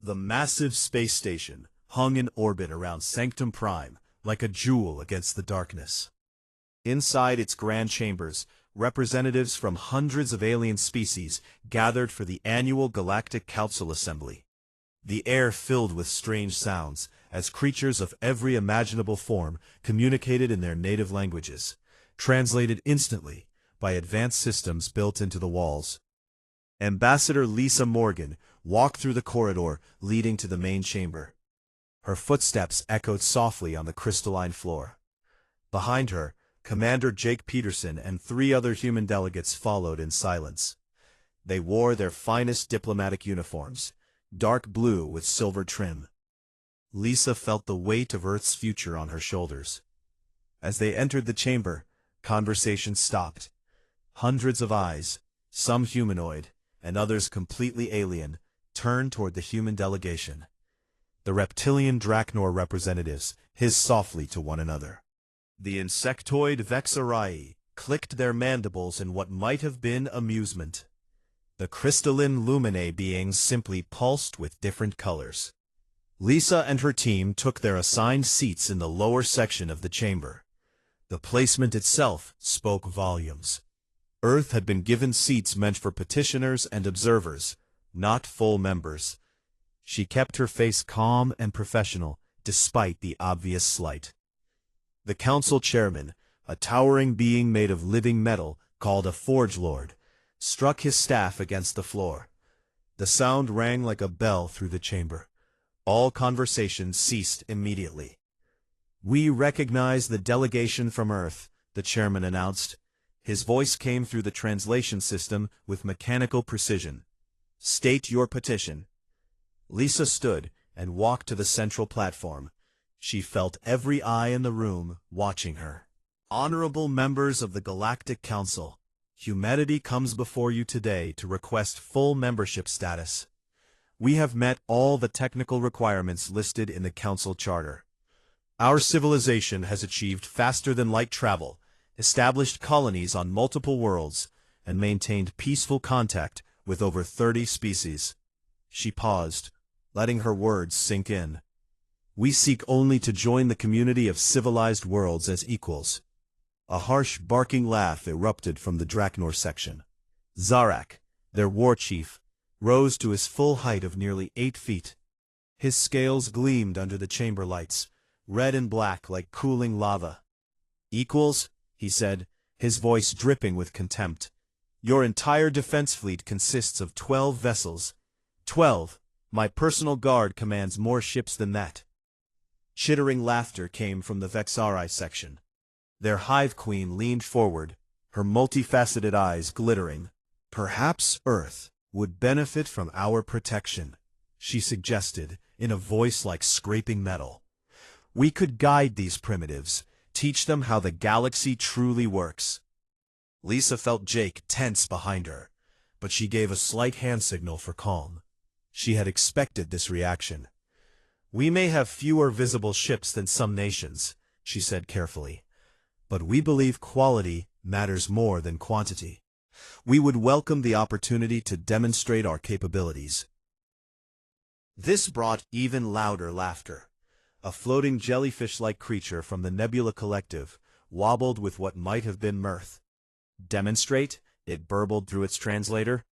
The massive space station hung in orbit around Sanctum Prime, like a jewel against the darkness. Inside its grand chambers, representatives from hundreds of alien species gathered for the annual Galactic Council Assembly. The air filled with strange sounds, as creatures of every imaginable form communicated in their native languages, translated instantly by advanced systems built into the walls. Ambassador Lisa Morgan walked through the corridor leading to the main chamber. Her footsteps echoed softly on the crystalline floor. Behind her, Commander Jake Peterson and 3 other human delegates followed in silence. They wore their finest diplomatic uniforms, dark blue with silver trim. Lisa felt the weight of Earth's future on her shoulders. As they entered the chamber, conversation stopped. Hundreds of eyes, some humanoid, and others completely alien, turned toward the human delegation. The reptilian Drachnor representatives hissed softly to one another. The insectoid Vexarii clicked their mandibles in what might have been amusement. The crystalline Luminae beings simply pulsed with different colors. Lisa and her team took their assigned seats in the lower section of the chamber. The placement itself spoke volumes. Earth had been given seats meant for petitioners and observers, not full members. She kept her face calm and professional, despite the obvious slight. The council chairman, a towering being made of living metal called a Forge Lord, struck his staff against the floor. The sound rang like a bell through the chamber. All conversation ceased immediately. "We recognize the delegation from Earth," the chairman announced. His voice came through the translation system with mechanical precision. "State your petition." Lisa stood and walked to the central platform. She felt every eye in the room watching her. "Honorable members of the Galactic Council, humanity comes before you today to request full membership status. We have met all the technical requirements listed in the Council Charter. Our civilization has achieved faster-than-light travel, established colonies on multiple worlds, and maintained peaceful contact with over 30 species." She paused, letting her words sink in. "We seek only to join the community of civilized worlds as equals." A harsh barking laugh erupted from the Drachnor section. Zarak, their war chief, rose to his full height of nearly 8 feet. His scales gleamed under the chamber lights, red and black like cooling lava. "Equals," he said, his voice dripping with contempt. "Your entire defense fleet consists of 12 vessels. 12! My personal guard commands more ships than that." Chittering laughter came from the Vexarii section. Their hive queen leaned forward, her multifaceted eyes glittering. "Perhaps Earth would benefit from our protection," she suggested, in a voice like scraping metal. "We could guide these primitives, teach them how the galaxy truly works." Lisa felt Jake tense behind her, but she gave a slight hand signal for calm. She had expected this reaction. "We may have fewer visible ships than some nations," she said carefully, "but we believe quality matters more than quantity. We would welcome the opportunity to demonstrate our capabilities." This brought even louder laughter. A floating jellyfish-like creature from the Nebula Collective wobbled with what might have been mirth. "Demonstrate?" it burbled through its translator.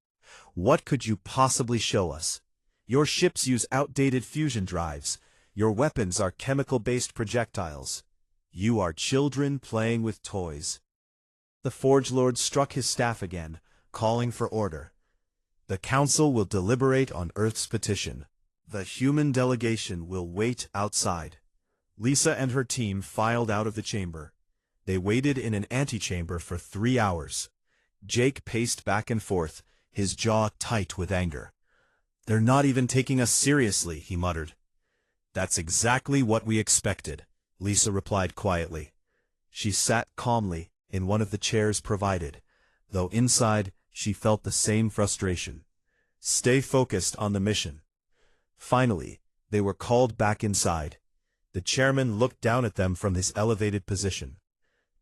"What could you possibly show us? Your ships use outdated fusion drives. Your weapons are chemical-based projectiles. You are children playing with toys." The Forge Lord struck his staff again, calling for order. "The Council will deliberate on Earth's petition. The human delegation will wait outside." Lisa and her team filed out of the chamber. They waited in an antechamber for 3 hours. Jake paced back and forth, his jaw tight with anger. "They're not even taking us seriously," he muttered. "That's exactly what we expected," Lisa replied quietly. She sat calmly in one of the chairs provided, though inside she felt the same frustration. Stay focused on the mission. Finally, they were called back inside. The chairman looked down at them from his elevated position.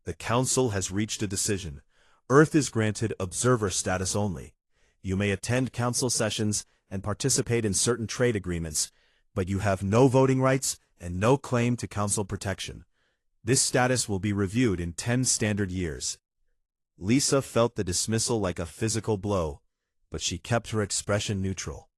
"The Council has reached a decision. Earth is granted observer status only. You may attend Council sessions and participate in certain trade agreements, but you have no voting rights and no claim to council protection. This status will be reviewed in 10 standard years. Lisa felt the dismissal like a physical blow, but she kept her expression neutral.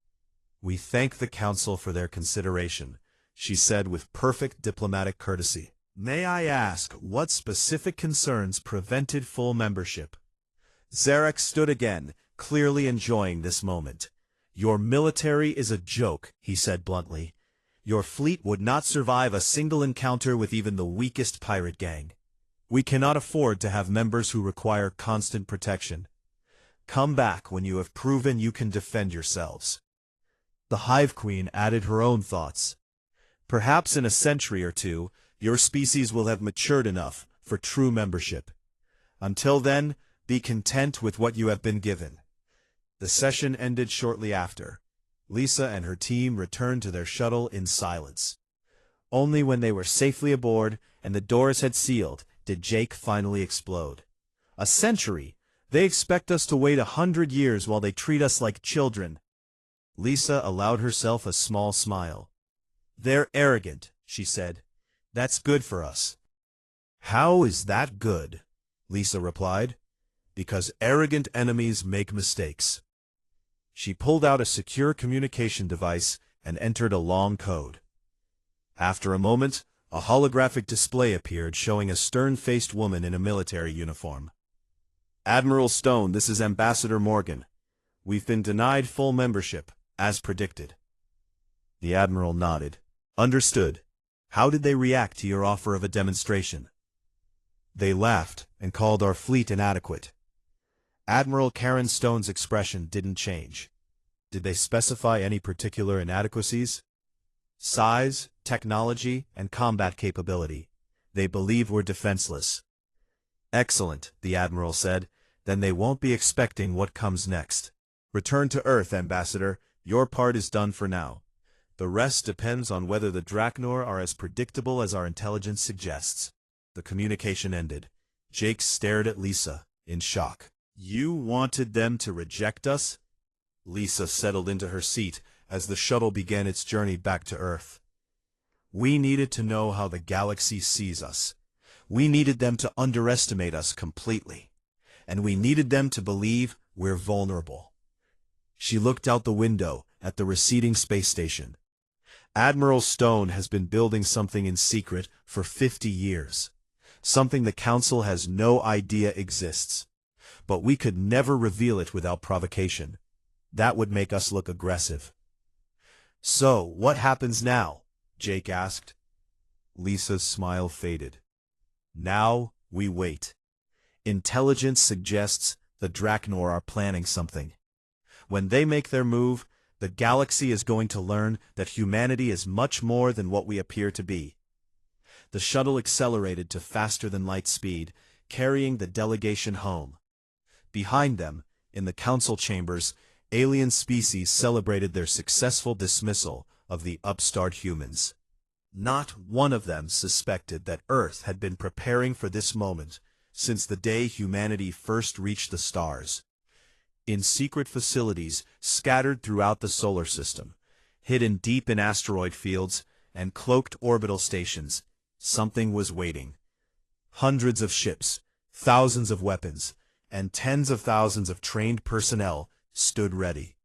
"We thank the council for their consideration," she said with perfect diplomatic courtesy. "May I ask what specific concerns prevented full membership?" Zarek stood again, clearly enjoying this moment. "Your military is a joke," he said bluntly. "Your fleet would not survive a single encounter with even the weakest pirate gang. We cannot afford to have members who require constant protection. Come back when you have proven you can defend yourselves." The Hive Queen added her own thoughts. "Perhaps in a century or two, your species will have matured enough for true membership. Until then, be content with what you have been given." The session ended shortly after. Lisa and her team returned to their shuttle in silence. Only when they were safely aboard and the doors had sealed did Jake finally explode. "A century? They expect us to wait 100 years while they treat us like children." Lisa allowed herself a small smile. "They're arrogant," she said. "That's good for us." "How is that good?" Lisa replied. "Because arrogant enemies make mistakes." She pulled out a secure communication device and entered a long code. After a moment, a holographic display appeared showing a stern-faced woman in a military uniform. "Admiral Stone, this is Ambassador Morgan. We've been denied full membership, as predicted." The Admiral nodded. "Understood. How did they react to your offer of a demonstration?" "They laughed and called our fleet inadequate." Admiral Karen Stone's expression didn't change. "Did they specify any particular inadequacies?" "Size, technology, and combat capability. They believe we're defenseless." "Excellent," the Admiral said. "Then they won't be expecting what comes next. Return to Earth, Ambassador. Your part is done for now. The rest depends on whether the Drachnor are as predictable as our intelligence suggests." The communication ended. Jake stared at Lisa, in shock. "You wanted them to reject us?" Lisa settled into her seat as the shuttle began its journey back to Earth. "We needed to know how the galaxy sees us. We needed them to underestimate us completely. And we needed them to believe we're vulnerable." She looked out the window at the receding space station. "Admiral Stone has been building something in secret for 50 years. Something the Council has no idea exists. But we could never reveal it without provocation. That would make us look aggressive." "So, what happens now?" Jake asked. Lisa's smile faded. "Now, we wait. Intelligence suggests the Drachnor are planning something. When they make their move, the galaxy is going to learn that humanity is much more than what we appear to be." The shuttle accelerated to faster-than-light speed, carrying the delegation home. Behind them, in the council chambers, alien species celebrated their successful dismissal of the upstart humans. Not one of them suspected that Earth had been preparing for this moment since the day humanity first reached the stars. In secret facilities scattered throughout the solar system, hidden deep in asteroid fields and cloaked orbital stations, something was waiting. Hundreds of ships, thousands of weapons, and tens of thousands of trained personnel stood ready.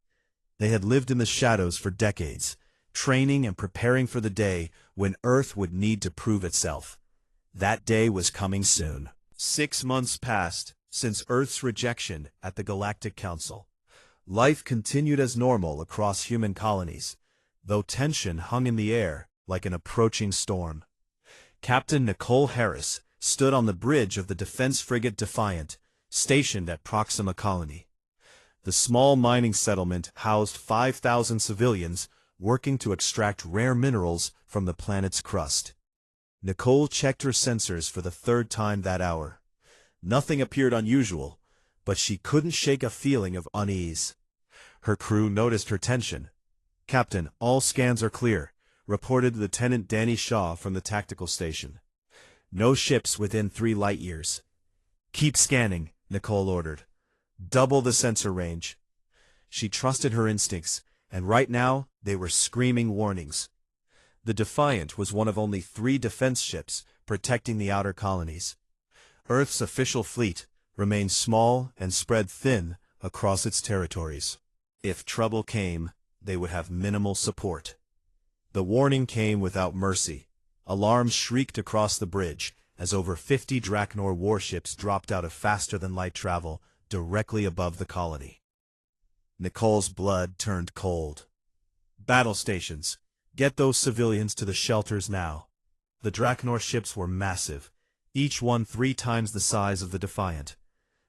They had lived in the shadows for decades, training and preparing for the day when Earth would need to prove itself. That day was coming soon. 6 months passed since Earth's rejection at the Galactic Council. Life continued as normal across human colonies, though tension hung in the air like an approaching storm. Captain Nicole Harris stood on the bridge of the defense frigate Defiant, stationed at Proxima Colony. The small mining settlement housed 5,000 civilians working to extract rare minerals from the planet's crust. Nicole checked her sensors for the 3rd time that hour. Nothing appeared unusual, but she couldn't shake a feeling of unease. Her crew noticed her tension. "Captain, all scans are clear," reported Lieutenant Danny Shaw from the tactical station. "No ships within 3 light-years." "Keep scanning," Nicole ordered. "Double the sensor range." She trusted her instincts, and right now they were screaming warnings. The Defiant was one of only 3 defense ships protecting the outer colonies. Earth's official fleet remained small and spread thin across its territories. If trouble came, they would have minimal support. The warning came without mercy. Alarms shrieked across the bridge as over 50 Draknor warships dropped out of faster-than-light travel directly above the colony. Nicole's blood turned cold. Battle stations. Get those civilians to the shelters now. The Draknor ships were massive, each one 3 times the size of the Defiant.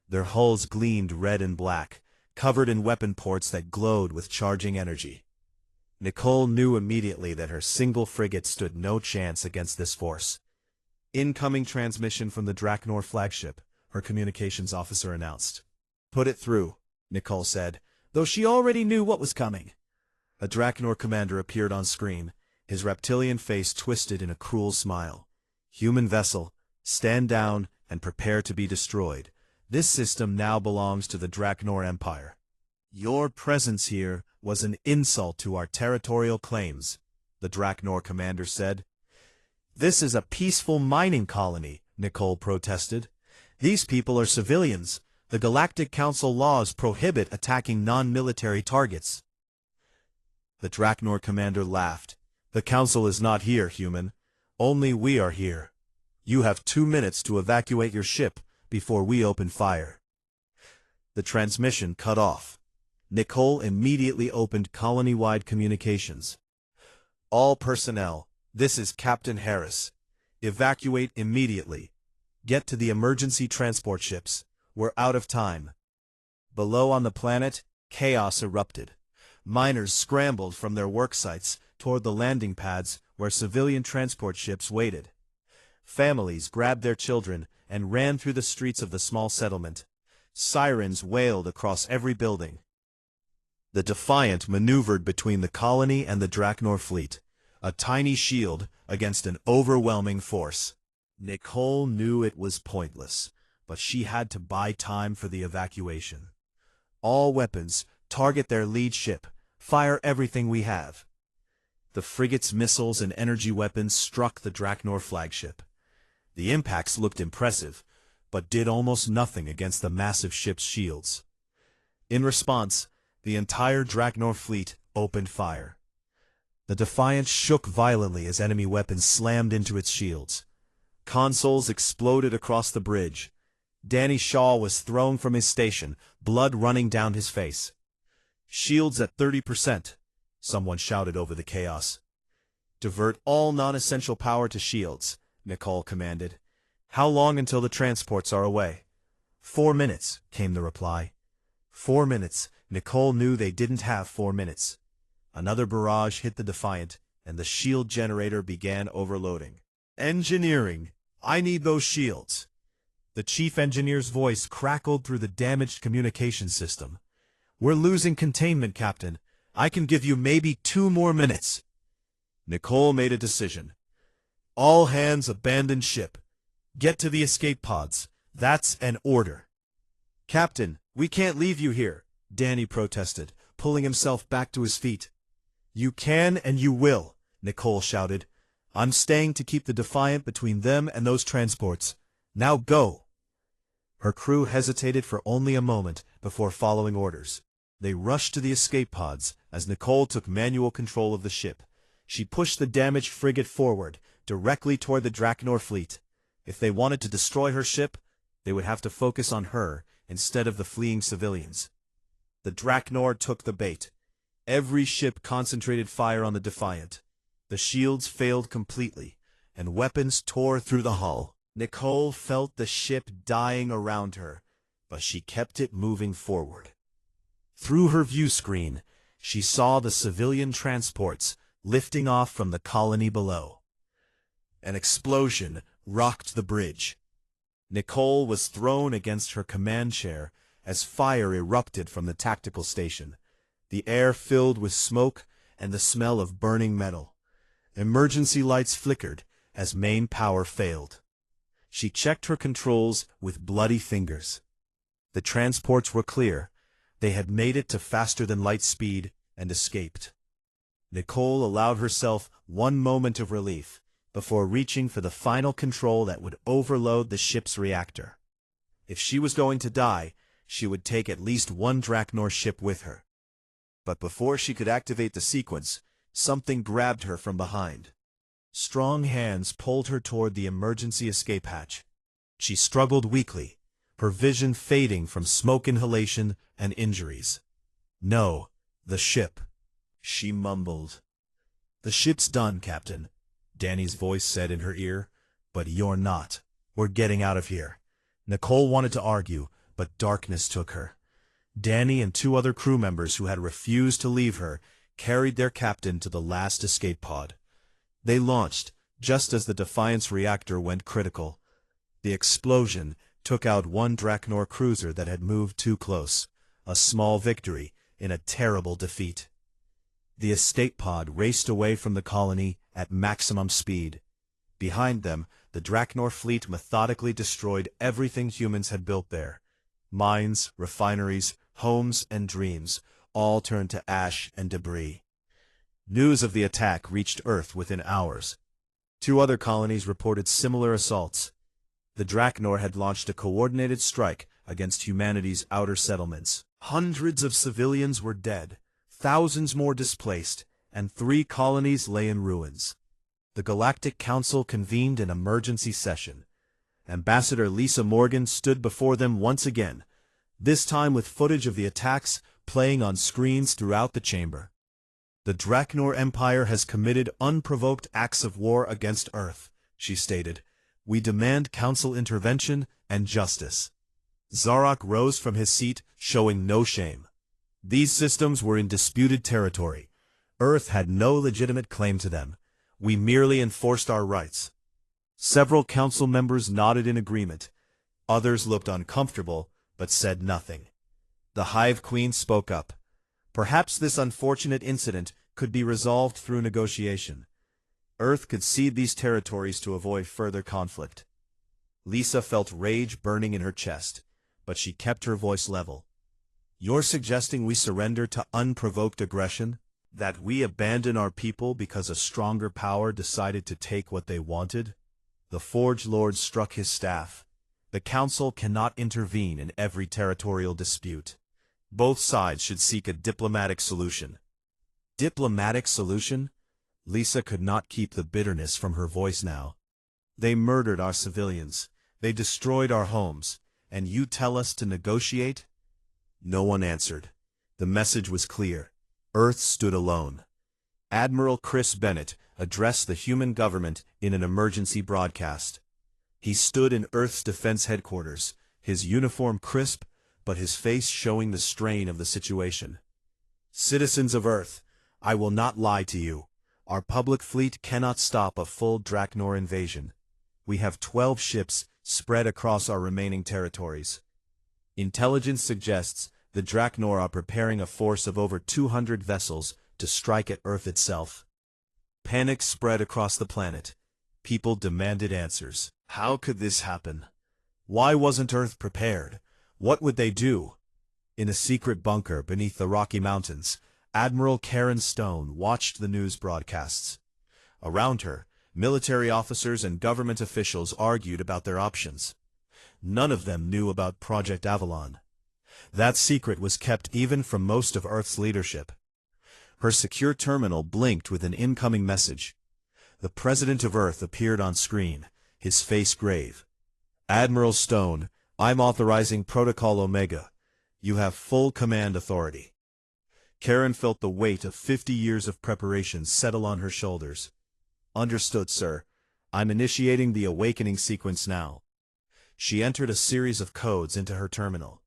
Their hulls gleamed red and black, covered in weapon ports that glowed with charging energy. Nicole knew immediately that her single frigate stood no chance against this force. Incoming transmission from the Draknor flagship, her communications officer announced. "Put it through," Nicole said, though she already knew what was coming. A Draknor commander appeared on screen, his reptilian face twisted in a cruel smile. "Human vessel, stand down and prepare to be destroyed. This system now belongs to the Draknor Empire. Your presence here was an insult to our territorial claims," the Draknor commander said. "This is a peaceful mining colony," Nicole protested. "These people are civilians. The Galactic Council laws prohibit attacking non-military targets." The Draknor commander laughed. "The Council is not here, human. Only we are here. You have 2 minutes to evacuate your ship before we open fire." The transmission cut off. Nicole immediately opened colony-wide communications. "All personnel, this is Captain Harris. Evacuate immediately. Get to the emergency transport ships. We're out of time." Below on the planet, chaos erupted. Miners scrambled from their work sites toward the landing pads where civilian transport ships waited. Families grabbed their children and ran through the streets of the small settlement. Sirens wailed across every building. The Defiant maneuvered between the colony and the Draknor fleet, a tiny shield against an overwhelming force. Nicole knew it was pointless, but she had to buy time for the evacuation. "All weapons, target their lead ship. Fire everything we have." The frigate's missiles and energy weapons struck the Draknor flagship. The impacts looked impressive, but did almost nothing against the massive ship's shields. In response, the entire Draknor fleet opened fire. The Defiant shook violently as enemy weapons slammed into its shields. Consoles exploded across the bridge. Danny Shaw was thrown from his station, blood running down his face. "Shields at 30%, someone shouted over the chaos. "Divert all non-essential power to shields," Nicole commanded. "How long until the transports are away?" 4 minutes, came the reply. 4 minutes. Nicole knew they didn't have 4 minutes. Another barrage hit the Defiant, and the shield generator began overloading. "Engineering, I need those shields." The chief engineer's voice crackled through the damaged communication system. "We're losing containment, Captain. I can give you maybe 2 more minutes." Nicole made a decision. "All hands abandon ship. Get to the escape pods. That's an order." "Captain, we can't leave you here," Danny protested, pulling himself back to his feet. "You can and you will," Nicole shouted. "I'm staying to keep the Defiant between them and those transports. Now go." Her crew hesitated for only a moment before following orders. They rushed to the escape pods as Nicole took manual control of the ship. She pushed the damaged frigate forward, directly toward the Draknor fleet. If they wanted to destroy her ship, they would have to focus on her instead of the fleeing civilians. The Draknor took the bait. Every ship concentrated fire on the Defiant. The shields failed completely, and weapons tore through the hull. Nicole felt the ship dying around her, but she kept it moving forward. Through her view screen, she saw the civilian transports lifting off from the colony below. An explosion rocked the bridge. Nicole was thrown against her command chair as fire erupted from the tactical station. The air filled with smoke and the smell of burning metal. Emergency lights flickered as main power failed. She checked her controls with bloody fingers. The transports were clear. They had made it to faster-than-light speed and escaped. Nicole allowed herself one moment of relief before reaching for the final control that would overload the ship's reactor. If she was going to die, she would take at least one Draknor ship with her. But before she could activate the sequence, something grabbed her from behind. Strong hands pulled her toward the emergency escape hatch. She struggled weakly, her vision fading from smoke inhalation and injuries. "No, the ship," she mumbled. "The ship's done, Captain," Danny's voice said in her ear. "But you're not. We're getting out of here." Nicole wanted to argue, but darkness took her. Danny and two other crew members who had refused to leave her carried their captain to the last escape pod. They launched just as the Defiance reactor went critical. The explosion took out one Draknor cruiser that had moved too close, a small victory in a terrible defeat. The escape pod raced away from the colony at maximum speed. Behind them, the Draknor fleet methodically destroyed everything humans had built there. Mines, refineries, homes, and dreams all turned to ash and debris. News of the attack reached Earth within hours. Two other colonies reported similar assaults. The Draknor had launched a coordinated strike against humanity's outer settlements. Hundreds of civilians were dead, thousands more displaced, and 3 colonies lay in ruins. The Galactic Council convened an emergency session. Ambassador Lisa Morgan stood before them once again, this time with footage of the attacks playing on screens throughout the chamber. "The Draknor Empire has committed unprovoked acts of war against Earth," she stated. "We demand council intervention and justice." Zarok rose from his seat, showing no shame. These systems were in disputed territory. Earth had no legitimate claim to them. We merely enforced our rights. Several council members nodded in agreement. Others looked uncomfortable, but said nothing. The Hive Queen spoke up. Perhaps this unfortunate incident could be resolved through negotiation. Earth could cede these territories to avoid further conflict. Lisa felt rage burning in her chest, but she kept her voice level. "You're suggesting we surrender to unprovoked aggression? That we abandon our people because a stronger power decided to take what they wanted?" The Forge Lord struck his staff. The Council cannot intervene in every territorial dispute. Both sides should seek a diplomatic solution. Diplomatic solution? Lisa could not keep the bitterness from her voice now. "They murdered our civilians. They destroyed our homes. And you tell us to negotiate?" No one answered. The message was clear. Earth stood alone. Admiral Chris Bennett addressed the human government in an emergency broadcast. He stood in Earth's defense headquarters, his uniform crisp, but his face showing the strain of the situation. "Citizens of Earth, I will not lie to you. Our public fleet cannot stop a full Draknor invasion. We have 12 ships spread across our remaining territories. Intelligence suggests the Draknor are preparing a force of over 200 vessels to strike at Earth itself." Panic spread across the planet. People demanded answers. How could this happen? Why wasn't Earth prepared? What would they do? In a secret bunker beneath the Rocky Mountains, Admiral Karen Stone watched the news broadcasts. Around her, military officers and government officials argued about their options. None of them knew about Project Avalon. That secret was kept even from most of Earth's leadership. Her secure terminal blinked with an incoming message. The President of Earth appeared on screen, his face grave. "Admiral Stone, I'm authorizing Protocol Omega. You have full command authority." Karen felt the weight of 50 years of preparation settle on her shoulders. "Understood, sir. I'm initiating the awakening sequence now." She entered a series of codes into her terminal.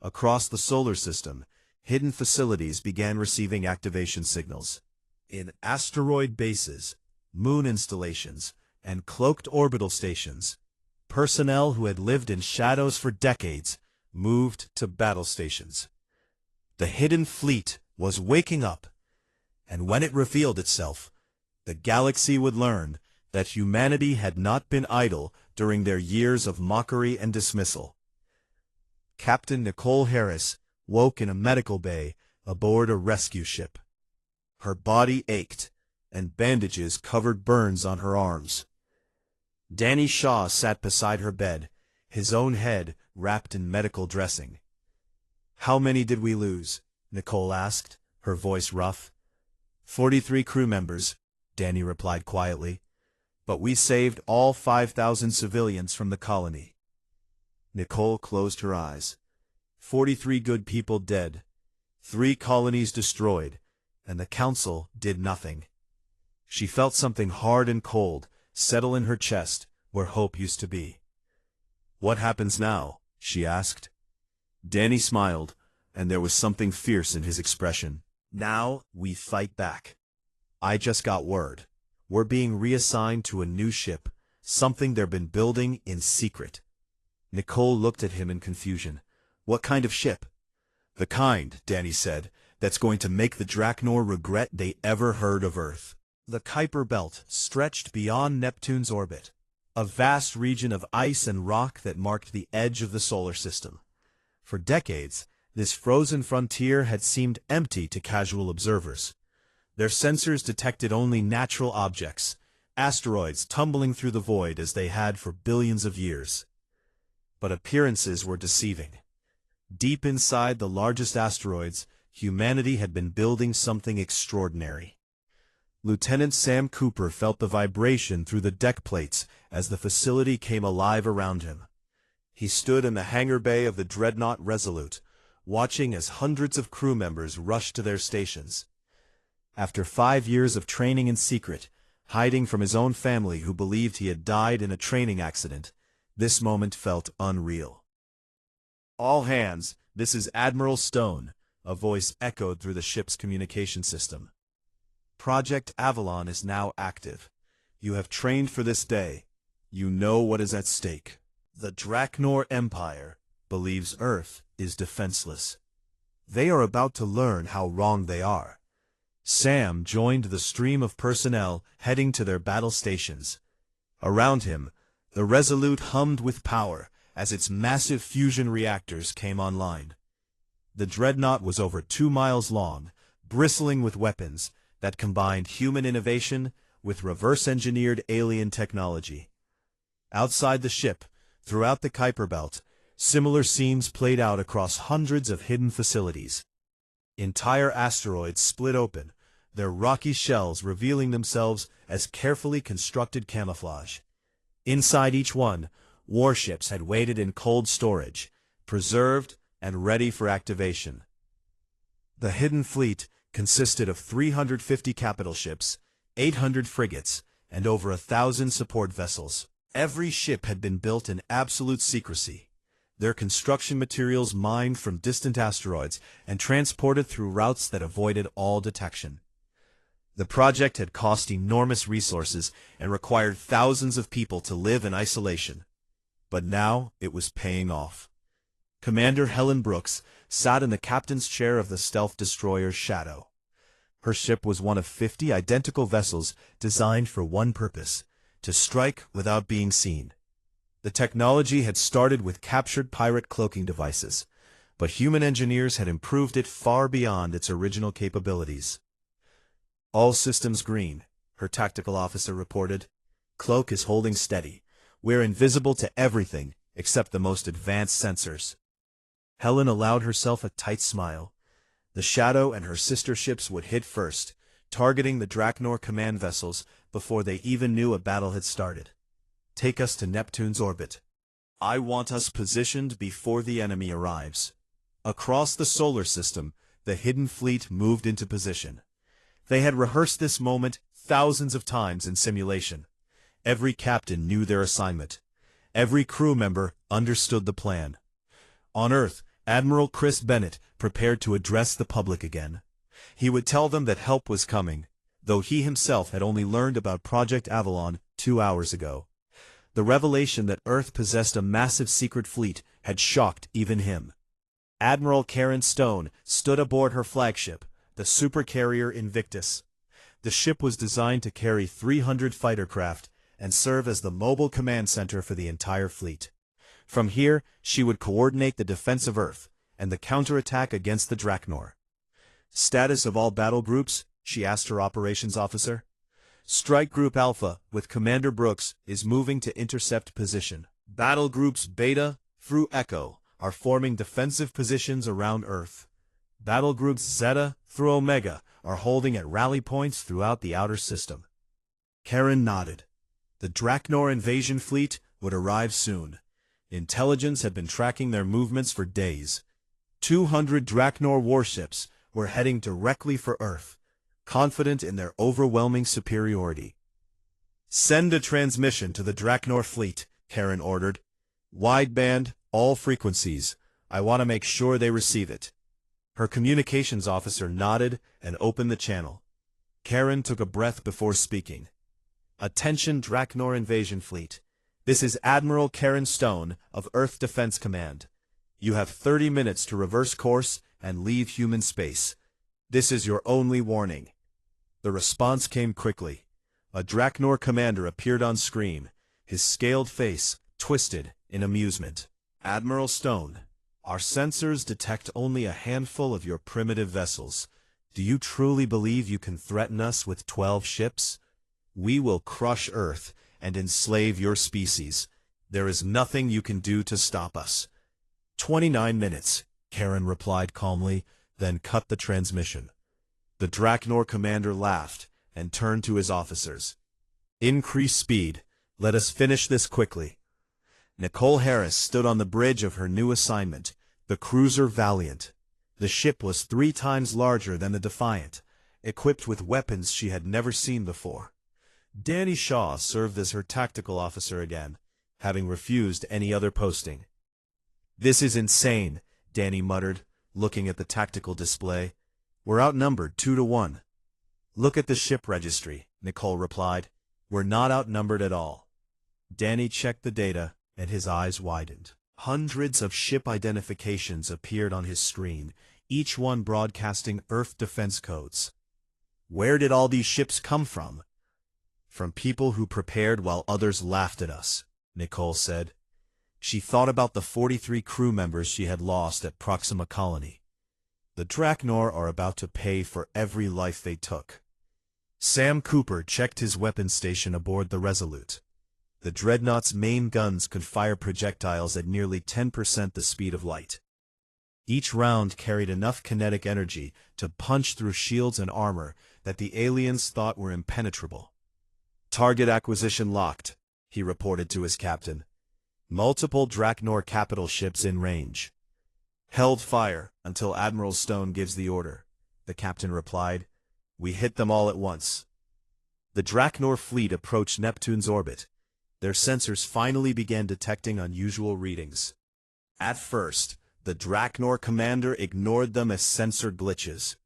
Across the solar system, hidden facilities began receiving activation signals. In asteroid bases, moon installations, and cloaked orbital stations, personnel who had lived in shadows for decades moved to battle stations. The hidden fleet was waking up, and when it revealed itself, the galaxy would learn that humanity had not been idle during their years of mockery and dismissal. Captain Nicole Harris woke in a medical bay aboard a rescue ship. Her body ached, and bandages covered burns on her arms. Danny Shaw sat beside her bed, his own head wrapped in medical dressing. "How many did we lose?" Nicole asked, her voice rough. 43 crew members," Danny replied quietly. "But we saved all 5,000 civilians from the colony." Nicole closed her eyes. 43 good people dead, 3 colonies destroyed, and the council did nothing. She felt something hard and cold settle in her chest where hope used to be. "What happens now?" she asked. Danny smiled, and there was something fierce in his expression. "Now we fight back. I just got word. We're being reassigned to a new ship, something they've been building in secret." Nicole looked at him in confusion. "What kind of ship?" "The kind," Danny said, "that's going to make the Draknor regret they ever heard of Earth." The Kuiper Belt stretched beyond Neptune's orbit, a vast region of ice and rock that marked the edge of the solar system. For decades, this frozen frontier had seemed empty to casual observers. Their sensors detected only natural objects, asteroids tumbling through the void as they had for billions of years. But appearances were deceiving. Deep inside the largest asteroids, humanity had been building something extraordinary. Lieutenant Sam Cooper felt the vibration through the deck plates as the facility came alive around him. He stood in the hangar bay of the dreadnought Resolute, watching as hundreds of crew members rushed to their stations. After 5 years of training in secret, hiding from his own family who believed he had died in a training accident, this moment felt unreal. "All hands, this is Admiral Stone," a voice echoed through the ship's communication system. "Project Avalon is now active. You have trained for this day. You know what is at stake. The Draknor Empire believes Earth is defenseless. They are about to learn how wrong they are." Sam joined the stream of personnel heading to their battle stations. Around him, the Resolute hummed with power as its massive fusion reactors came online. The dreadnought was over 2 miles long, bristling with weapons that combined human innovation with reverse-engineered alien technology. Outside the ship, throughout the Kuiper Belt, similar scenes played out across hundreds of hidden facilities. Entire asteroids split open, their rocky shells revealing themselves as carefully constructed camouflage. Inside each one, warships had waited in cold storage, preserved and ready for activation. The hidden fleet consisted of 350 capital ships, 800 frigates, and over 1,000 support vessels. Every ship had been built in absolute secrecy, their construction materials mined from distant asteroids and transported through routes that avoided all detection. The project had cost enormous resources and required thousands of people to live in isolation. But now it was paying off. Commander Helen Brooks sat in the captain's chair of the stealth destroyer Shadow. Her ship was one of 50 identical vessels designed for one purpose: to strike without being seen. The technology had started with captured pirate cloaking devices, but human engineers had improved it far beyond its original capabilities. "All systems green," her tactical officer reported. "Cloak is holding steady. We're invisible to everything except the most advanced sensors." Helen allowed herself a tight smile. The Shadow and her sister ships would hit first, targeting the Draknor command vessels before they even knew a battle had started. "Take us to Neptune's orbit. I want us positioned before the enemy arrives." Across the solar system, the hidden fleet moved into position. They had rehearsed this moment thousands of times in simulation. Every captain knew their assignment. Every crew member understood the plan. On Earth, Admiral Chris Bennett prepared to address the public again. He would tell them that help was coming, though he himself had only learned about Project Avalon 2 hours ago. The revelation that Earth possessed a massive secret fleet had shocked even him. Admiral Karen Stone stood aboard her flagship, the supercarrier Invictus. The ship was designed to carry 300 fighter craft and serve as the mobile command center for the entire fleet. From here, she would coordinate the defense of Earth and the counterattack against the Draknor. Status of all battle groups? She asked her operations officer. Strike Group Alpha, with Commander Brooks, is moving to intercept position. Battle Groups Beta through Echo are forming defensive positions around Earth. Battle Groups Zeta through Omega are holding at rally points throughout the outer system. Karen nodded. The Draknor invasion fleet would arrive soon. Intelligence had been tracking their movements for days. 200 Draknor warships were heading directly for Earth, confident in their overwhelming superiority. Send a transmission to the Draknor fleet, Karen ordered. Wideband, all frequencies. I want to make sure they receive it. Her communications officer nodded and opened the channel. Karen took a breath before speaking. Attention Draknor invasion fleet. This is Admiral Karen Stone of Earth Defense Command. You have 30 minutes to reverse course and leave human space. This is your only warning. The response came quickly. A Draknor commander appeared on screen, his scaled face twisted in amusement. Admiral Stone, our sensors detect only a handful of your primitive vessels. Do you truly believe you can threaten us with 12 ships? We will crush Earth and enslave your species. There is nothing you can do to stop us. 29 minutes, Karen replied calmly, then cut the transmission. The Draknor commander laughed and turned to his officers. Increase speed. Let us finish this quickly. Nicole Harris stood on the bridge of her new assignment, the cruiser Valiant. The ship was 3 times larger than the Defiant, equipped with weapons she had never seen before. Danny Shaw served as her tactical officer again, having refused any other posting. This is insane, Danny muttered, looking at the tactical display. We're outnumbered 2 to 1. Look at the ship registry, Nicole replied. We're not outnumbered at all. Danny checked the data, and his eyes widened. Hundreds of ship identifications appeared on his screen, each one broadcasting Earth defense codes. Where did all these ships come from? From people who prepared while others laughed at us, Nicole said. She thought about the 43 crew members she had lost at Proxima Colony. The Draknor are about to pay for every life they took. Sam Cooper checked his weapons station aboard the Resolute. The Dreadnought's main guns could fire projectiles at nearly 10% the speed of light. Each round carried enough kinetic energy to punch through shields and armor that the aliens thought were impenetrable. Target acquisition locked, he reported to his captain. Multiple Draknor capital ships in range. Held fire until Admiral Stone gives the order, the captain replied. We hit them all at once. The Draknor fleet approached Neptune's orbit. Their sensors finally began detecting unusual readings. At first, the Draknor commander ignored them as sensor glitches.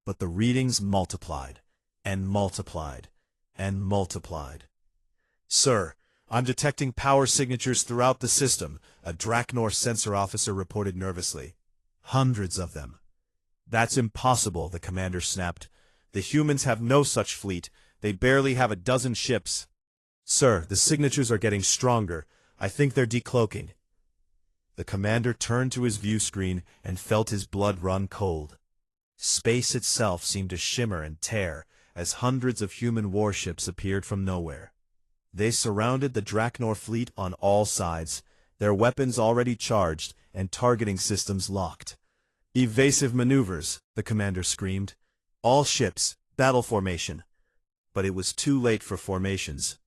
But the readings multiplied, and multiplied, and multiplied. Sir, I'm detecting power signatures throughout the system, a Draknor sensor officer reported nervously. Hundreds of them. That's impossible, the commander snapped. The humans have no such fleet. They barely have a dozen ships. Sir, the signatures are getting stronger. I think they're decloaking. The commander turned to his view screen and felt his blood run cold. Space itself seemed to shimmer and tear as hundreds of human warships appeared from nowhere. They surrounded the Draknor fleet on all sides, their weapons already charged and targeting systems locked. Evasive maneuvers, the commander screamed. All ships, battle formation. But it was too late for formations.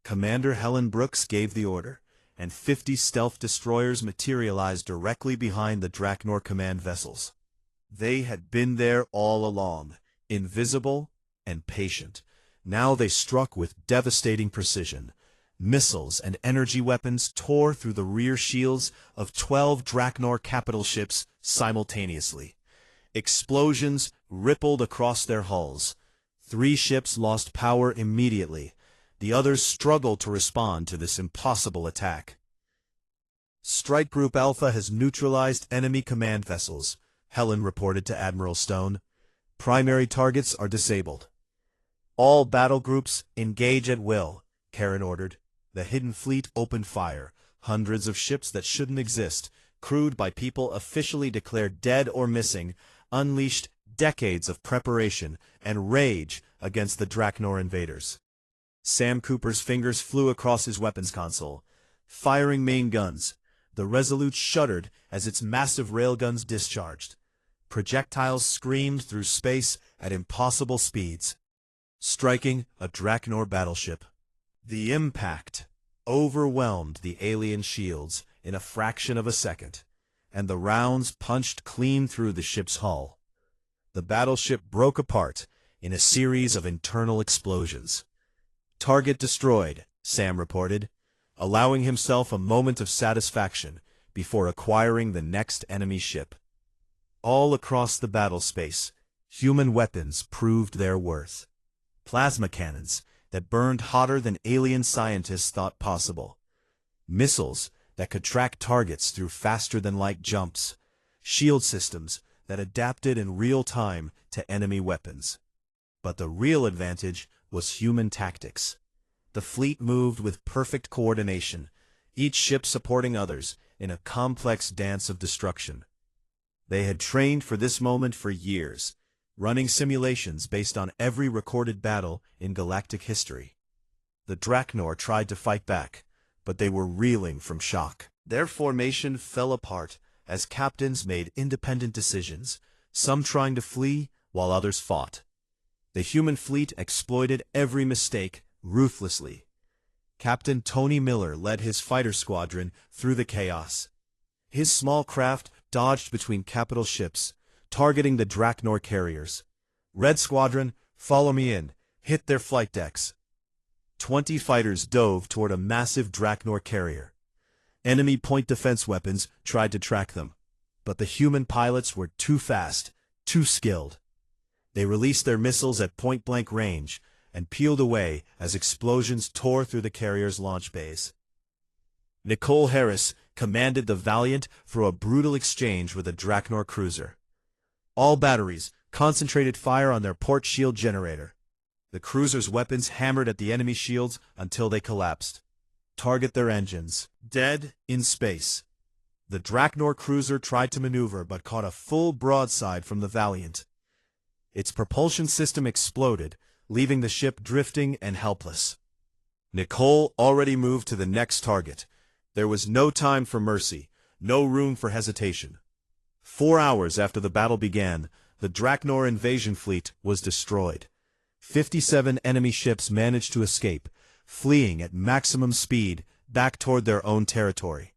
Commander Helen Brooks gave the order, and 50 stealth destroyers materialized directly behind the Draknor command vessels. They had been there all along, invisible and patient. Now they struck with devastating precision. Missiles and energy weapons tore through the rear shields of 12 Draknor capital ships simultaneously. Explosions rippled across their hulls. 3 ships lost power immediately. The others struggled to respond to this impossible attack. Strike Group Alpha has neutralized enemy command vessels, Helen reported to Admiral Stone. Primary targets are disabled. All battle groups engage at will, Karen ordered. The hidden fleet opened fire. Hundreds of ships that shouldn't exist, crewed by people officially declared dead or missing, unleashed decades of preparation and rage against the Draknor invaders. Sam Cooper's fingers flew across his weapons console, firing main guns. The Resolute shuddered as its massive railguns discharged. Projectiles screamed through space at impossible speeds, striking a Draknor battleship. The impact overwhelmed the alien shields in a fraction of a second, and the rounds punched clean through the ship's hull. The battleship broke apart in a series of internal explosions. "Target destroyed," Sam reported, allowing himself a moment of satisfaction before acquiring the next enemy ship. All across the battle space, human weapons proved their worth. Plasma cannons that burned hotter than alien scientists thought possible. Missiles that could track targets through faster-than-light jumps. Shield systems that adapted in real time to enemy weapons. But the real advantage was human tactics. The fleet moved with perfect coordination, each ship supporting others in a complex dance of destruction. They had trained for this moment for years, running simulations based on every recorded battle in galactic history. The Draknor tried to fight back, but they were reeling from shock. Their formation fell apart as captains made independent decisions, some trying to flee while others fought. The human fleet exploited every mistake ruthlessly. Captain Tony Miller led his fighter squadron through the chaos. His small craft dodged between capital ships, targeting the Draknor carriers. "Red Squadron, follow me in," hit their flight decks. 20 fighters dove toward a massive Draknor carrier. Enemy point defense weapons tried to track them, but the human pilots were too fast, too skilled. They released their missiles at point-blank range and peeled away as explosions tore through the carrier's launch bays. Nicole Harris commanded the Valiant for a brutal exchange with a Draknor cruiser. All batteries concentrated fire on their port shield generator. The cruiser's weapons hammered at the enemy shields until they collapsed. "Target their engines." Dead in space. The Draknor cruiser tried to maneuver but caught a full broadside from the Valiant. Its propulsion system exploded, leaving the ship drifting and helpless. Nicole already moved to the next target. There was no time for mercy, no room for hesitation. 4 hours after the battle began, the Draknor invasion fleet was destroyed. 57 enemy ships managed to escape, fleeing at maximum speed back toward their own territory.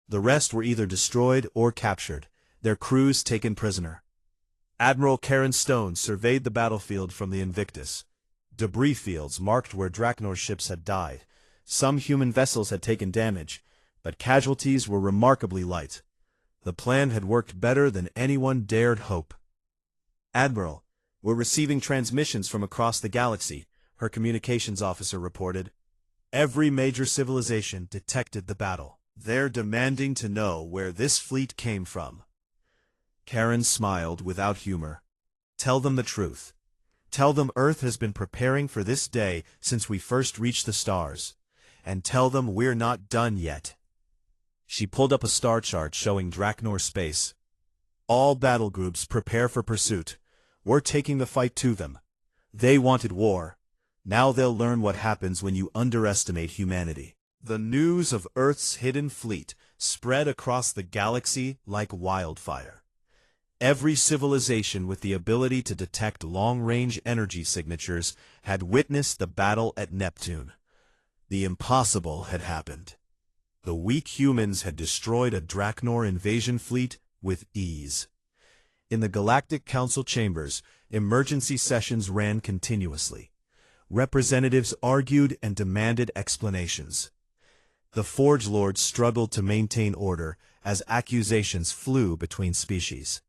The rest were either destroyed or captured, their crews taken prisoner. Admiral Karen Stone surveyed the battlefield from the Invictus. Debris fields marked where Draknor ships had died. Some human vessels had taken damage, but casualties were remarkably light. The plan had worked better than anyone dared hope. "Admiral, we're receiving transmissions from across the galaxy," her communications officer reported. Every major civilization detected the battle. "They're demanding to know where this fleet came from." Karen smiled without humor. "Tell them the truth. Tell them Earth has been preparing for this day since we first reached the stars. And tell them we're not done yet." She pulled up a star chart showing Draknor space. "All battle groups prepare for pursuit. We're taking the fight to them. They wanted war. Now they'll learn what happens when you underestimate humanity." The news of Earth's hidden fleet spread across the galaxy like wildfire. Every civilization with the ability to detect long-range energy signatures had witnessed the battle at Neptune. The impossible had happened. The weak humans had destroyed a Draknor invasion fleet with ease. In the Galactic Council chambers, emergency sessions ran continuously. Representatives argued and demanded explanations. The Forge Lords struggled to maintain order as accusations flew between species.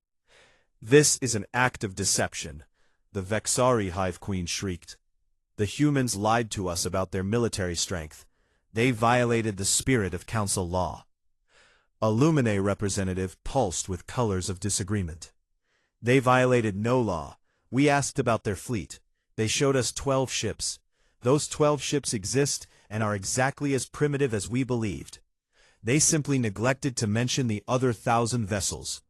"This is an act of deception," the Vexari Hive Queen shrieked. "The humans lied to us about their military strength. They violated the spirit of Council law." A Lumine representative pulsed with colors of disagreement. "They violated no law. We asked about their fleet. They showed us 12 ships. Those 12 ships exist and are exactly as primitive as we believed. They simply neglected to mention the other 1,000 vessels."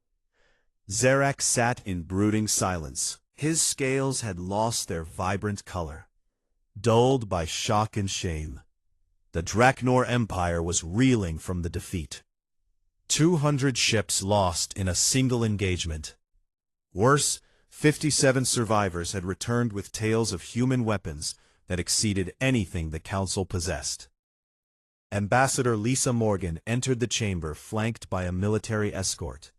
Zarak sat in brooding silence. His scales had lost their vibrant color, dulled by shock and shame. The Draknor Empire was reeling from the defeat. 200 ships lost in a single engagement. Worse, 57 survivors had returned with tales of human weapons that exceeded anything the Council possessed. Ambassador Lisa Morgan entered the chamber flanked by a military escort.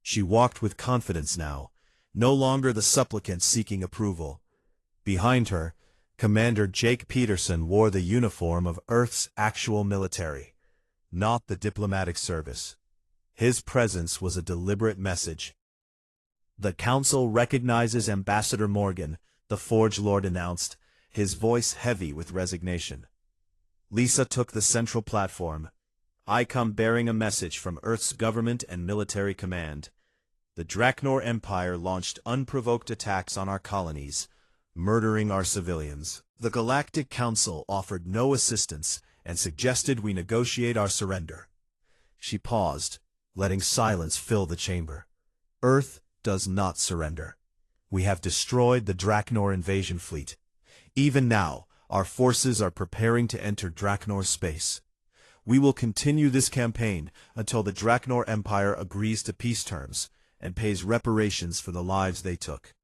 She walked with confidence now, no longer the supplicant seeking approval. Behind her, Commander Jake Peterson wore the uniform of Earth's actual military, not the diplomatic service. His presence was a deliberate message. "The Council recognizes Ambassador Morgan," the Forge Lord announced, his voice heavy with resignation. Lisa took the central platform. "I come bearing a message from Earth's government and military command. The Draknor Empire launched unprovoked attacks on our colonies, murdering our civilians. The Galactic Council offered no assistance and suggested we negotiate our surrender." She paused, letting silence fill the chamber. "Earth does not surrender. We have destroyed the Draknor invasion fleet. Even now, our forces are preparing to enter Draknor space. We will continue this campaign until the Draknor Empire agrees to peace terms and pays reparations for the lives they took."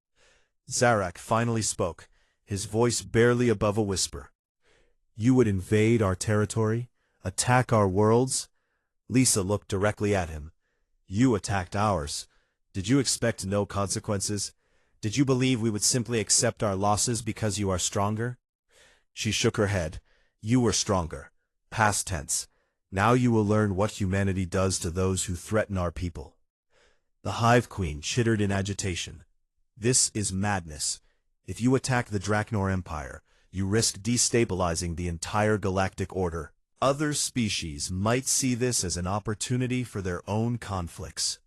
Zarak finally spoke, his voice barely above a whisper. "You would invade our territory? Attack our worlds?" Lisa looked directly at him. "You attacked ours. Did you expect no consequences? Did you believe we would simply accept our losses because you are stronger?" She shook her head. "You were stronger. Past tense. Now you will learn what humanity does to those who threaten our people." The Hive Queen chittered in agitation. "This is madness. If you attack the Draknor Empire, you risk destabilizing the entire galactic order. Other species might see this as an opportunity for their own conflicts."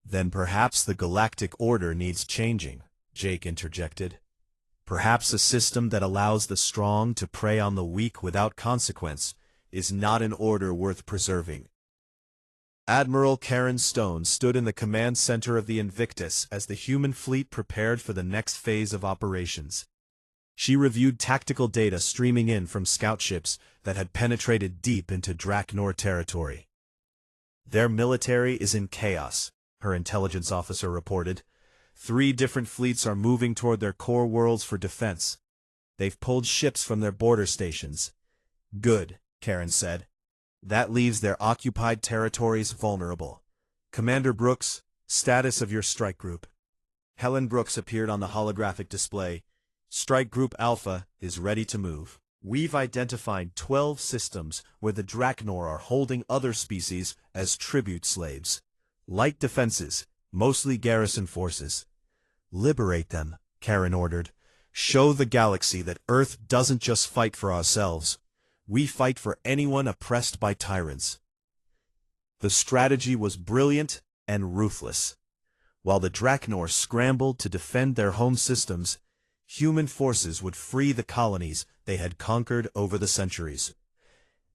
"Then perhaps the galactic order needs changing," Jake interjected. "Perhaps a system that allows the strong to prey on the weak without consequence is not an order worth preserving." Admiral Karen Stone stood in the command center of the Invictus as the human fleet prepared for the next phase of operations. She reviewed tactical data streaming in from scout ships that had penetrated deep into Draknor territory. "Their military is in chaos," her intelligence officer reported. 3 different fleets are moving toward their core worlds for defense. They've pulled ships from their border stations. "Good," Karen said. "That leaves their occupied territories vulnerable. Commander Brooks, status of your strike group." Helen Brooks appeared on the holographic display. "Strike Group Alpha is ready to move. We've identified 12 systems where the Draknor are holding other species as tribute slaves. Light defenses, mostly garrison forces. Liberate them," Karen ordered. "Show the galaxy that Earth doesn't just fight for ourselves. We fight for anyone oppressed by tyrants." The strategy was brilliant and ruthless. While the Draknor scrambled to defend their home systems, human forces would free the colonies they had conquered over the centuries.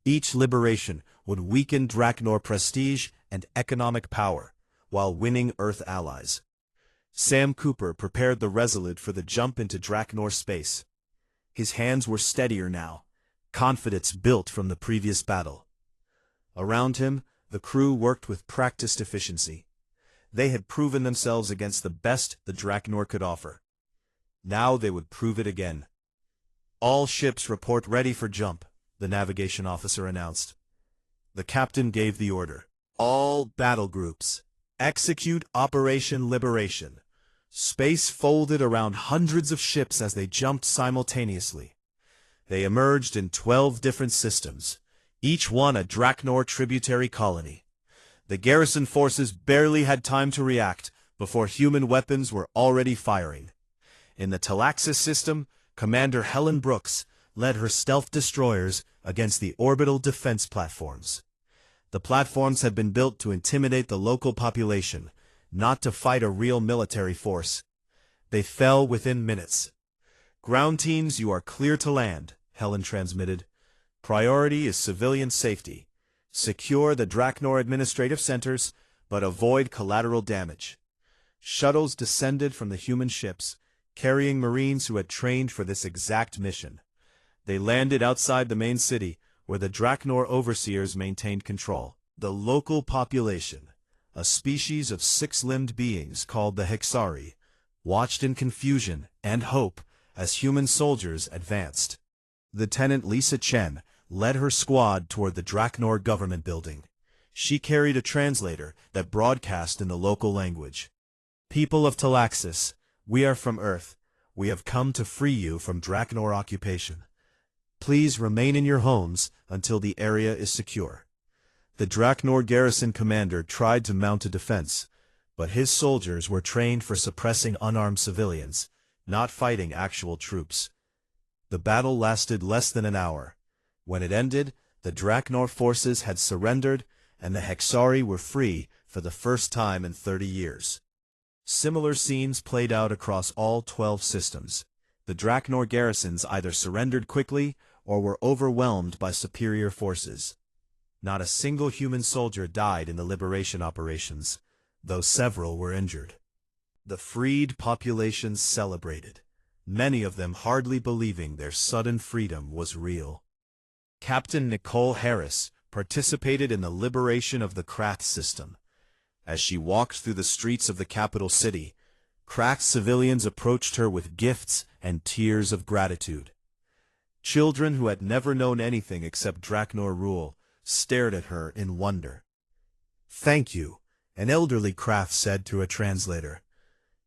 Each liberation would weaken Draknor prestige and economic power, while winning Earth allies. Sam Cooper prepared the Resolute for the jump into Draknor space. His hands were steadier now, confidence built from the previous battle. Around him, the crew worked with practiced efficiency. They had proven themselves against the best the Draknor could offer. Now they would prove it again. "All ships report ready for jump," the navigation officer announced. The captain gave the order. "All battle groups, execute Operation Liberation." Space folded around hundreds of ships as they jumped simultaneously. They emerged in 12 different systems, each one a Draknor tributary colony. The garrison forces barely had time to react before human weapons were already firing. In the Talaxis system, Commander Helen Brooks led her stealth destroyers against the orbital defense platforms. The platforms had been built to intimidate the local population, not to fight a real military force. They fell within minutes. "Ground teams, you are clear to land," Helen transmitted. "Priority is civilian safety. Secure the Draknor administrative centers, but avoid collateral damage. Shuttles descended from the human ships, carrying Marines who had trained for this exact mission. They landed outside the main city, where the Draknor overseers maintained control. The local population, a species of six-limbed beings called the Hexari, watched in confusion and hope as human soldiers advanced. Lieutenant Lisa Chen led her squad toward the Draknor government building. She carried a translator that broadcast in the local language. "People of Talaxis, we are from Earth. We have come to free you from Draknor occupation. Please remain in your homes until the area is secure." The Draknor garrison commander tried to mount a defense, but his soldiers were trained for suppressing unarmed civilians, not fighting actual troops. The battle lasted less than an hour. When it ended, the Draknor forces had surrendered, and the Hexari were free for the first time in 30 years. Similar scenes played out across all 12 systems. The Draknor garrisons either surrendered quickly or were overwhelmed by superior forces. Not a single human soldier died in the liberation operations, though several were injured. The freed populations celebrated, many of them hardly believing their sudden freedom was real. Captain Nicole Harris participated in the liberation of the Krath system. As she walked through the streets of the capital city, Krath civilians approached her with gifts and tears of gratitude. Children who had never known anything except Draknor rule stared at her in wonder. "Thank you," an elderly Krath said to a translator.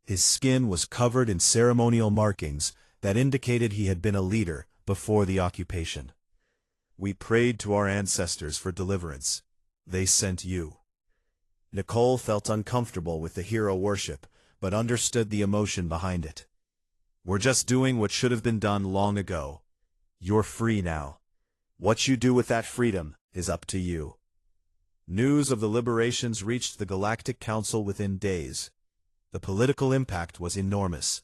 His skin was covered in ceremonial markings that indicated he had been a leader before the occupation. "We prayed to our ancestors for deliverance. They sent you." Nicole felt uncomfortable with the hero worship, but understood the emotion behind it. "We're just doing what should have been done long ago. You're free now. What you do with that freedom is up to you." News of the liberations reached the Galactic Council within days. The political impact was enormous.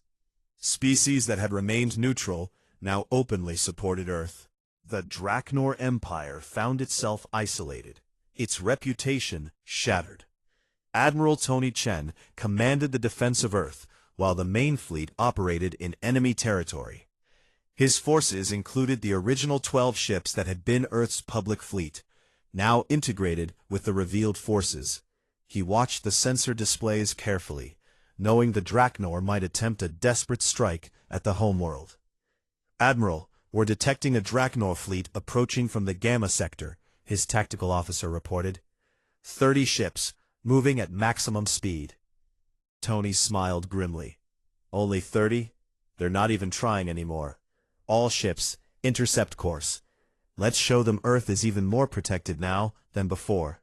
Species that had remained neutral now openly supported Earth. The Draknor Empire found itself isolated, its reputation shattered. Admiral Tony Chen commanded the defense of Earth, while the main fleet operated in enemy territory. His forces included the original 12 ships that had been Earth's public fleet, now integrated with the revealed forces. He watched the sensor displays carefully, knowing the Draknor might attempt a desperate strike at the homeworld. "Admiral, we're detecting a Draknor fleet approaching from the Gamma sector," his tactical officer reported. 30 ships, moving at maximum speed." Tony smiled grimly. "Only 30? They're not even trying anymore. All ships, intercept course. Let's show them Earth is even more protected now than before."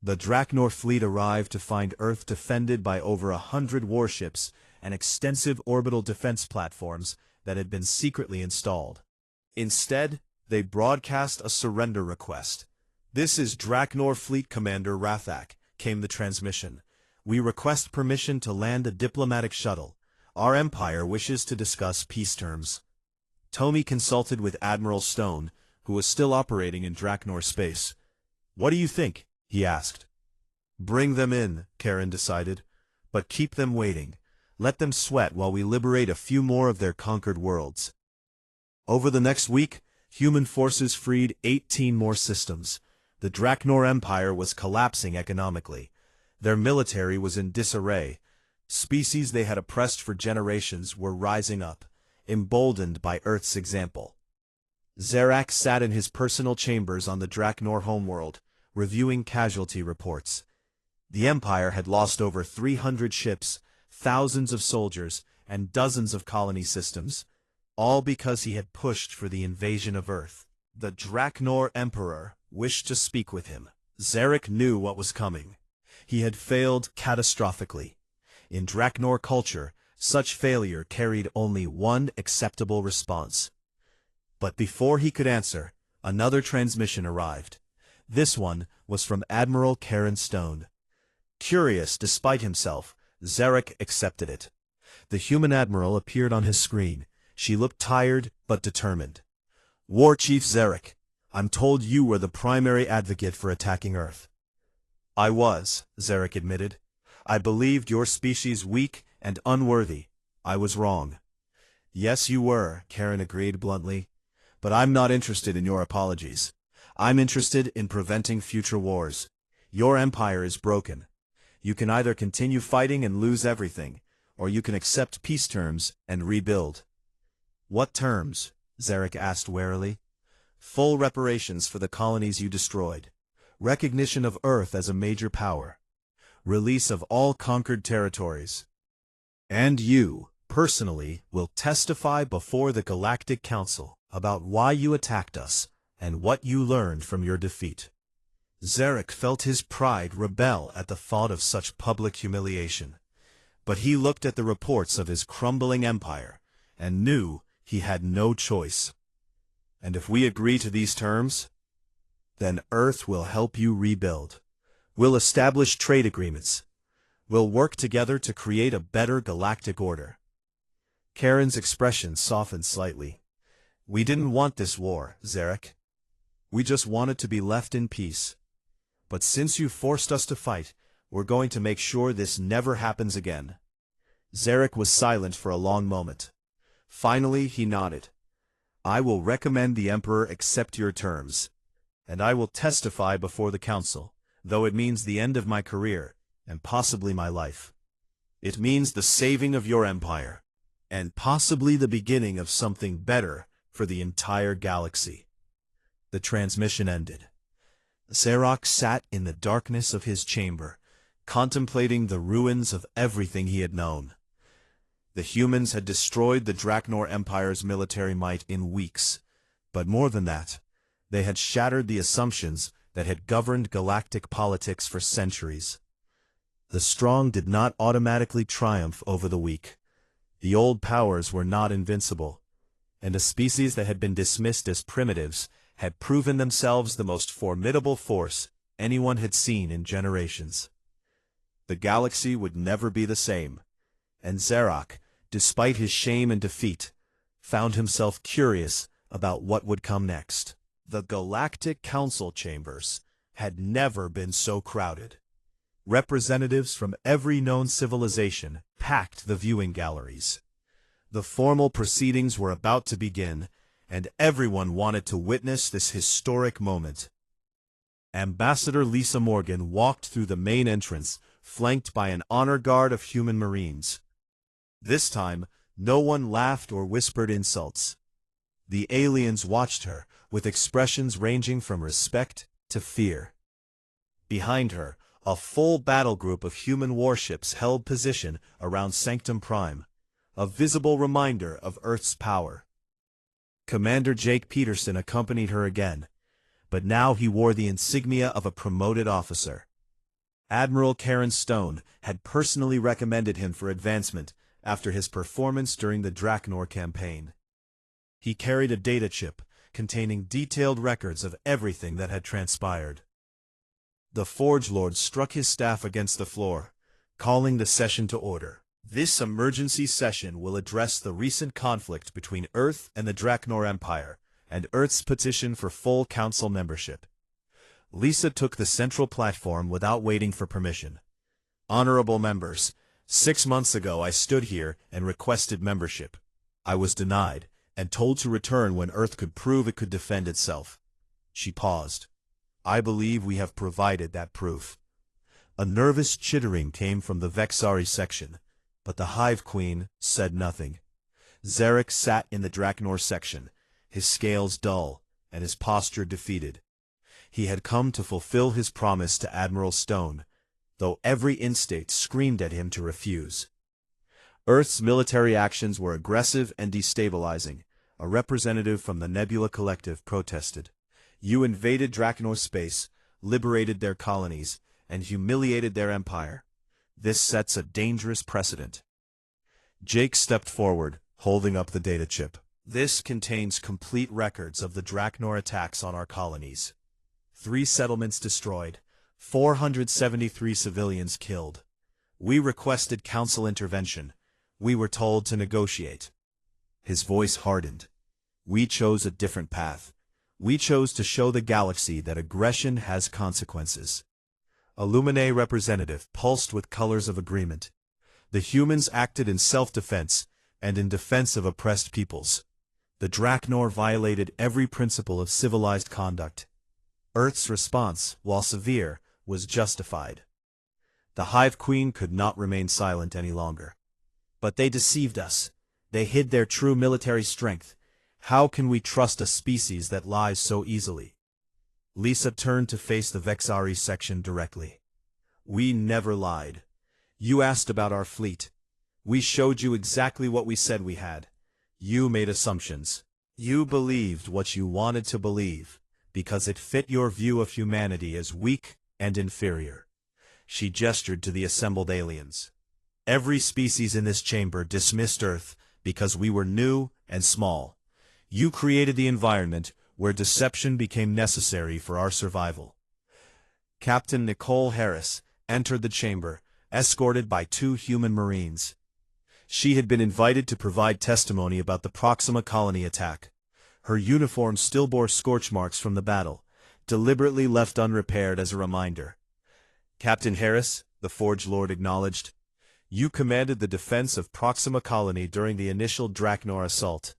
The Draknor fleet arrived to find Earth defended by over 100 warships and extensive orbital defense platforms that had been secretly installed. Instead, they broadcast a surrender request. "This is Draknor Fleet Commander Rathak," came the transmission. "We request permission to land a diplomatic shuttle. Our empire wishes to discuss peace terms." Tony consulted with Admiral Stone, who was still operating in Draknor space. "What do you think?" he asked. "Bring them in," Karen decided, "but keep them waiting. Let them sweat while we liberate a few more of their conquered worlds." Over the next week, human forces freed 18 more systems. The Draknor Empire was collapsing economically. Their military was in disarray. Species they had oppressed for generations were rising up, emboldened by Earth's example. Zarak sat in his personal chambers on the Draknor homeworld, reviewing casualty reports. The Empire had lost over 300 ships, thousands of soldiers, and dozens of colony systems, all because he had pushed for the invasion of Earth. The Draknor Emperor wished to speak with him. Zarak knew what was coming. He had failed catastrophically. In Draknor culture, such failure carried only one acceptable response. But before he could answer, another transmission arrived. This one was from Admiral Karen Stone. Curious despite himself, Zarak accepted it. The human admiral appeared on his screen. She looked tired but determined. "War Chief Zarak, I'm told you were the primary advocate for attacking Earth." "I was," Zarak admitted. I believed your species weak and unworthy. I was wrong. Yes, you were, Karen agreed bluntly. But I'm not interested in your apologies. I'm interested in preventing future wars. Your empire is broken. You can either continue fighting and lose everything, or you can accept peace terms and rebuild. What terms? Zarek asked warily. Full reparations for the colonies you destroyed. Recognition of Earth as a major power. Release of all conquered territories. And you, personally, will testify before the Galactic Council about why you attacked us and what you learned from your defeat. Zarek felt his pride rebel at the thought of such public humiliation. But he looked at the reports of his crumbling empire and knew he had no choice. And if we agree to these terms, then Earth will help you rebuild. We'll establish trade agreements. We'll work together to create a better galactic order. Karen's expression softened slightly. We didn't want this war, Zarek. We just wanted to be left in peace. But since you forced us to fight, we're going to make sure this never happens again. Zarek was silent for a long moment. Finally, he nodded. I will recommend the Emperor accept your terms, and I will testify before the Council, though it means the end of my career, and possibly my life. It means the saving of your empire, and possibly the beginning of something better for the entire galaxy. The transmission ended. Zarek sat in the darkness of his chamber, contemplating the ruins of everything he had known. The humans had destroyed the Draknor Empire's military might in weeks, but more than that, they had shattered the assumptions that had governed galactic politics for centuries. The strong did not automatically triumph over the weak. The old powers were not invincible, and a species that had been dismissed as primitives had proven themselves the most formidable force anyone had seen in generations. The galaxy would never be the same, and Zarek, despite his shame and defeat, found himself curious about what would come next. The Galactic Council chambers had never been so crowded. Representatives from every known civilization packed the viewing galleries. The formal proceedings were about to begin, and everyone wanted to witness this historic moment. Ambassador Lisa Morgan walked through the main entrance, flanked by an honor guard of human marines. This time, no one laughed or whispered insults. The aliens watched her, with expressions ranging from respect to fear. Behind her, a full battle group of human warships held position around Sanctum Prime, a visible reminder of Earth's power. Commander Jake Peterson accompanied her again, but now he wore the insignia of a promoted officer. Admiral Karen Stone had personally recommended him for advancement after his performance during the Draknor campaign. He carried a data chip containing detailed records of everything that had transpired. The Forge Lord struck his staff against the floor, calling the session to order. This emergency session will address the recent conflict between Earth and the Draknor Empire, and Earth's petition for full council membership. Lisa took the central platform without waiting for permission. Honorable members, 6 months ago I stood here and requested membership. I was denied, and told to return when Earth could prove it could defend itself. She paused. I believe we have provided that proof. A nervous chittering came from the Vexari section, but the Hive Queen said nothing. Zarek sat in the Draknor section, his scales dull, and his posture defeated. He had come to fulfill his promise to Admiral Stone, though every instinct screamed at him to refuse. Earth's military actions were aggressive and destabilizing, a representative from the Nebula Collective protested. You invaded Draknor space, liberated their colonies, and humiliated their empire. This sets a dangerous precedent. Jake stepped forward, holding up the data chip. This contains complete records of the Draknor attacks on our colonies. 3 settlements destroyed, 473 civilians killed. We requested council intervention. We were told to negotiate. His voice hardened. We chose a different path. We chose to show the galaxy that aggression has consequences. Illuminae representative pulsed with colors of agreement. The humans acted in self-defense and in defense of oppressed peoples. The Draknor violated every principle of civilized conduct. Earth's response, while severe, was justified. The Hive Queen could not remain silent any longer. But they deceived us. They hid their true military strength. How can we trust a species that lies so easily? Lisa turned to face the Vexari section directly. We never lied. You asked about our fleet. We showed you exactly what we said we had. You made assumptions. You believed what you wanted to believe, because it fit your view of humanity as weak and inferior. She gestured to the assembled aliens. Every species in this chamber dismissed Earth because we were new and small. You created the environment where deception became necessary for our survival. Captain Nicole Harris entered the chamber, escorted by 2 human Marines. She had been invited to provide testimony about the Proxima colony attack. Her uniform still bore scorch marks from the battle, deliberately left unrepaired as a reminder. Captain Harris, the Forge Lord acknowledged, you commanded the defense of Proxima colony during the initial Draknor assault.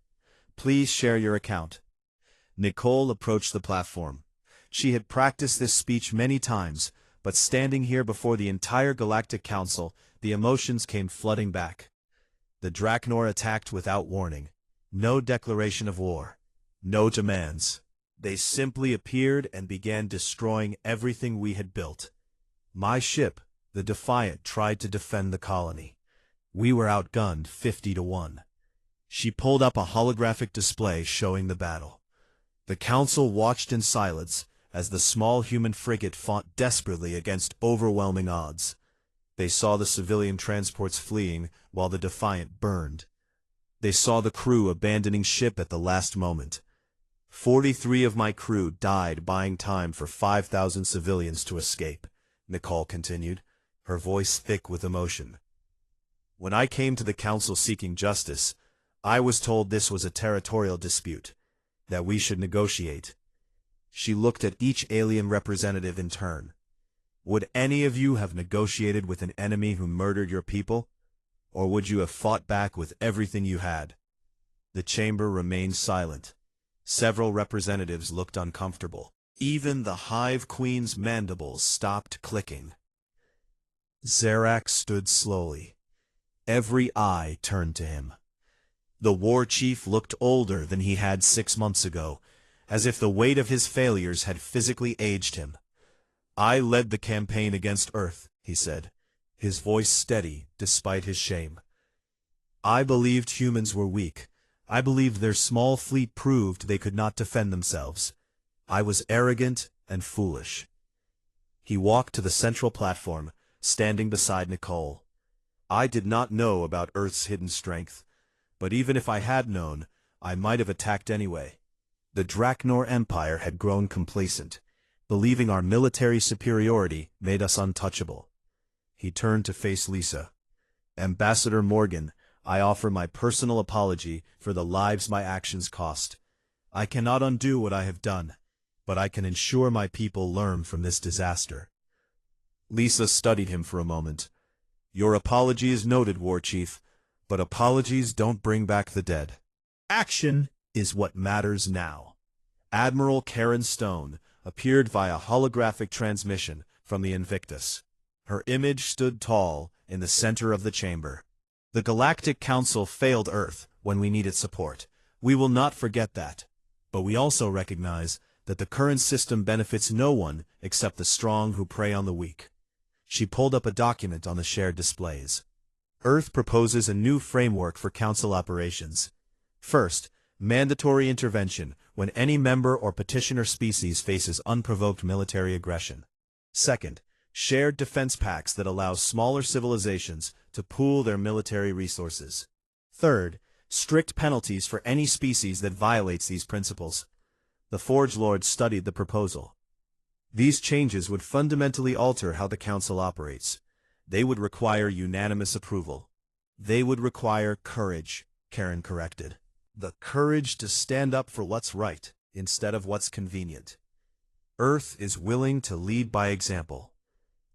Please share your account. Nicole approached the platform. She had practiced this speech many times, but standing here before the entire Galactic Council, the emotions came flooding back. The Draknor attacked without warning. No declaration of war. No demands. They simply appeared and began destroying everything we had built. My ship, the Defiant, tried to defend the colony. We were outgunned 50-1. She pulled up a holographic display showing the battle. The Council watched in silence as the small human frigate fought desperately against overwhelming odds. They saw the civilian transports fleeing while the Defiant burned. They saw the crew abandoning ship at the last moment. 43 of my crew died buying time for 5,000 civilians to escape, Nicole continued, her voice thick with emotion. When I came to the Council seeking justice, I was told this was a territorial dispute, that we should negotiate. She looked at each alien representative in turn. Would any of you have negotiated with an enemy who murdered your people? Or would you have fought back with everything you had? The chamber remained silent. Several representatives looked uncomfortable. Even the Hive Queen's mandibles stopped clicking. Zarak stood slowly. Every eye turned to him. The war chief looked older than he had 6 months ago, as if the weight of his failures had physically aged him. I led the campaign against Earth, he said, his voice steady despite his shame. I believed humans were weak. I believed their small fleet proved they could not defend themselves. I was arrogant and foolish. He walked to the central platform, standing beside Nicole. I did not know about Earth's hidden strength, but even if I had known, I might have attacked anyway. The Draknor Empire had grown complacent. Believing our military superiority made us untouchable. He turned to face Lisa. Ambassador Morgan, I offer my personal apology for the lives my actions cost. I cannot undo what I have done, but I can ensure my people learn from this disaster. Lisa studied him for a moment. Your apology is noted, War Chief, but apologies don't bring back the dead. Action is what matters now. Admiral Karen Stone appeared via holographic transmission from the Invictus. Her image stood tall in the center of the chamber. The Galactic Council failed Earth when we needed support. We will not forget that. But we also recognize that the current system benefits no one except the strong who prey on the weak. She pulled up a document on the shared displays. Earth proposes a new framework for Council operations. First, mandatory intervention when any member or petitioner species faces unprovoked military aggression. Second, shared defense pacts that allow smaller civilizations to pool their military resources. Third, strict penalties for any species that violates these principles. The Forge Lord studied the proposal. These changes would fundamentally alter how the Council operates. They would require unanimous approval. They would require courage, Karen corrected. The courage to stand up for what's right instead of what's convenient. Earth is willing to lead by example.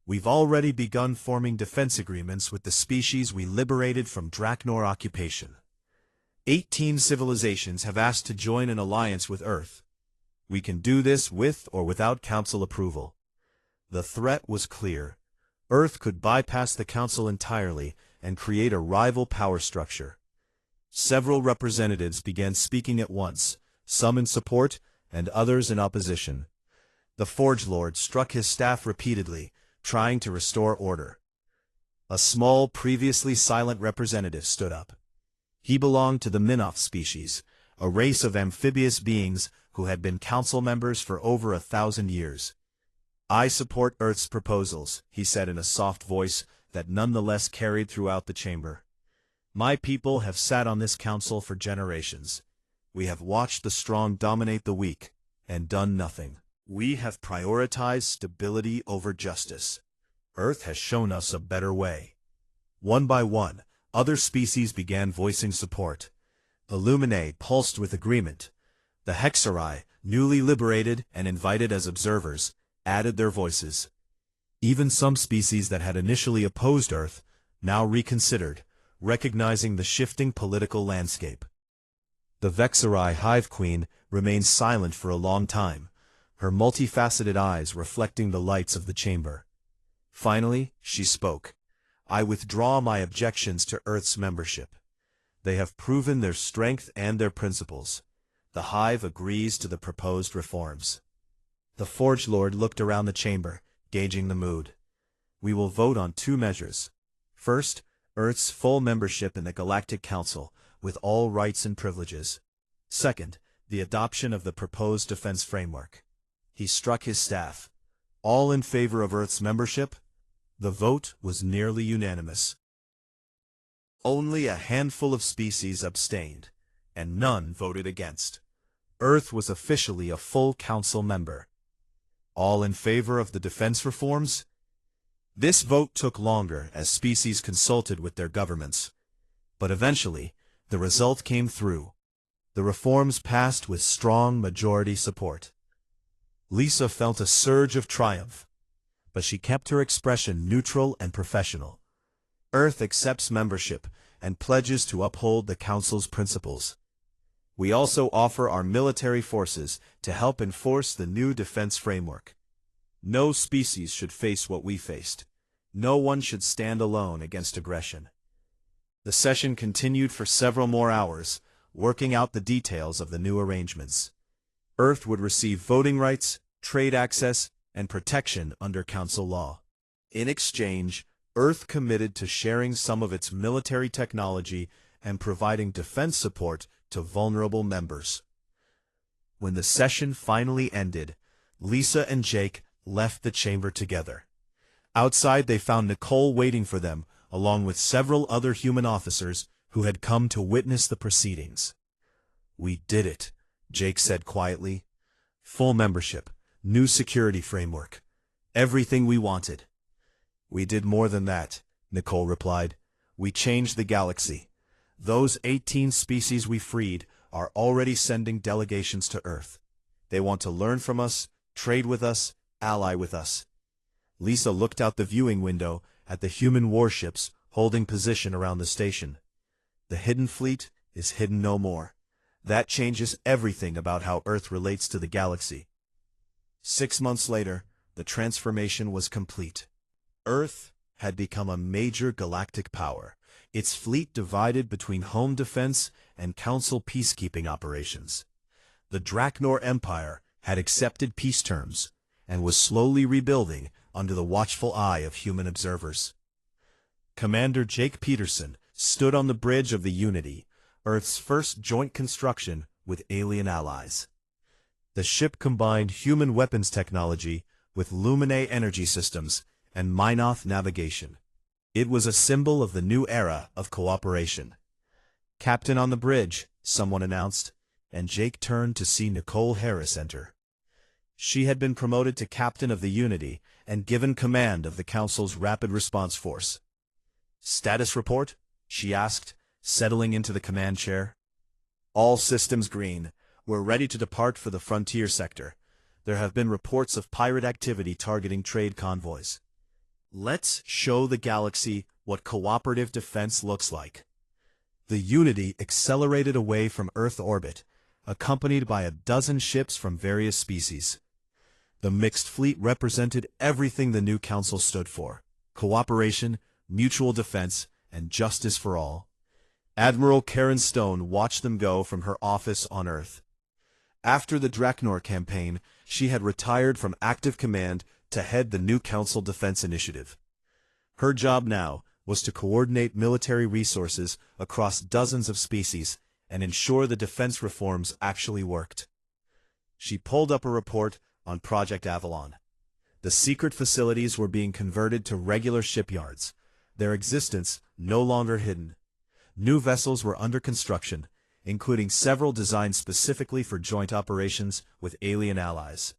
We've already begun forming defense agreements with the species we liberated from Draknor occupation. 18 civilizations have asked to join an alliance with Earth. We can do this with or without Council approval. The threat was clear. Earth could bypass the Council entirely and create a rival power structure. Several representatives began speaking at once, some in support and others in opposition. The Forge Lord struck his staff repeatedly, trying to restore order. A small, previously silent representative stood up. He belonged to the Minoth species, a race of amphibious beings who had been council members for over 1,000 years. I support Earth's proposals, he said in a soft voice that nonetheless carried throughout the chamber. My people have sat on this council for generations. We have watched the strong dominate the weak, and done nothing. We have prioritized stability over justice. Earth has shown us a better way. One by one, other species began voicing support. Illuminae pulsed with agreement. The Hexari, newly liberated and invited as observers, added their voices. Even some species that had initially opposed Earth now reconsidered, recognizing the shifting political landscape. The Vexari Hive Queen remained silent for a long time, her multifaceted eyes reflecting the lights of the chamber. Finally, she spoke. I withdraw my objections to Earth's membership. They have proven their strength and their principles. The Hive agrees to the proposed reforms. The Forge Lord looked around the chamber, gauging the mood. We will vote on 2 measures. First, Earth's full membership in the Galactic Council, with all rights and privileges. Second, the adoption of the proposed defense framework. He struck his staff. All in favor of Earth's membership? The vote was nearly unanimous. Only a handful of species abstained, and none voted against. Earth was officially a full council member. All in favor of the defense reforms? This vote took longer as species consulted with their governments. But eventually, the result came through. The reforms passed with strong majority support. Lisa felt a surge of triumph, but she kept her expression neutral and professional. Earth accepts membership and pledges to uphold the Council's principles. We also offer our military forces to help enforce the new defense framework. No species should face what we faced. No one should stand alone against aggression. The session continued for several more hours, working out the details of the new arrangements. Earth would receive voting rights, trade access, and protection under Council law. In exchange, Earth committed to sharing some of its military technology and providing defense support to vulnerable members. When the session finally ended, Lisa and Jake left the chamber together. Outside they found Nicole waiting for them, along with several other human officers who had come to witness the proceedings. We did it, Jake said quietly. Full membership, new security framework, everything we wanted. We did more than that, Nicole replied. We changed the galaxy. Those 18 species we freed are already sending delegations to Earth. They want to learn from us, trade with us, ally with us. Lisa looked out the viewing window at the human warships holding position around the station. The hidden fleet is hidden no more. That changes everything about how Earth relates to the galaxy. 6 months later, the transformation was complete. Earth had become a major galactic power, its fleet divided between home defense and Council peacekeeping operations. The Draknor Empire had accepted peace terms and was slowly rebuilding under the watchful eye of human observers. Commander Jake Peterson stood on the bridge of the Unity, Earth's first joint construction with alien allies. The ship combined human weapons technology with Luminae energy systems and Minoth navigation. It was a symbol of the new era of cooperation. Captain on the bridge, someone announced, and Jake turned to see Nicole Harris enter. She had been promoted to captain of the Unity and given command of the Council's Rapid Response Force. Status report? She asked, settling into the command chair. All systems green. We're ready to depart for the frontier sector. There have been reports of pirate activity targeting trade convoys. Let's show the galaxy what cooperative defense looks like. The Unity accelerated away from Earth orbit, accompanied by a dozen ships from various species. The mixed fleet represented everything the new council stood for: cooperation, mutual defense, and justice for all. Admiral Karen Stone watched them go from her office on Earth. After the Draknor campaign, she had retired from active command to head the new Council Defense Initiative. Her job now was to coordinate military resources across dozens of species and ensure the defense reforms actually worked. She pulled up a report on Project Avalon. The secret facilities were being converted to regular shipyards, their existence no longer hidden. New vessels were under construction, including several designed specifically for joint operations with alien allies.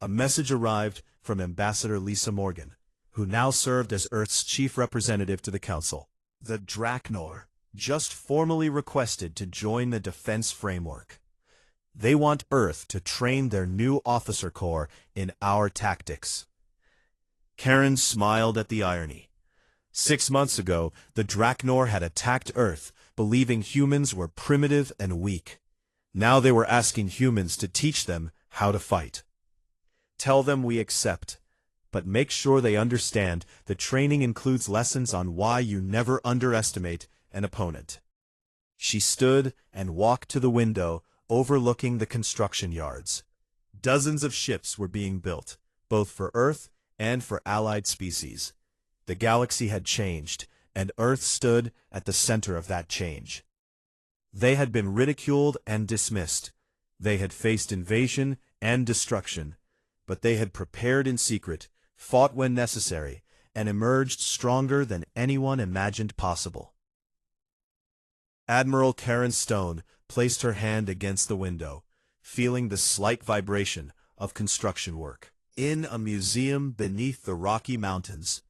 A message arrived from Ambassador Lisa Morgan, who now served as Earth's chief representative to the Council. The Draknor just formally requested to join the defense framework. They want Earth to train their new officer corps in our tactics. Karen smiled at the irony. 6 months ago, the Draknor had attacked Earth, believing humans were primitive and weak. Now they were asking humans to teach them how to fight. Tell them we accept, but make sure they understand the training includes lessons on why you never underestimate an opponent. She stood and walked to the window overlooking the construction yards. Dozens of ships were being built, both for Earth and for allied species. The galaxy had changed, and Earth stood at the center of that change. They had been ridiculed and dismissed. They had faced invasion and destruction, but they had prepared in secret, fought when necessary, and emerged stronger than anyone imagined possible. Admiral Karen Stone placed her hand against the window, feeling the slight vibration of construction work. In a museum beneath the Rocky Mountains,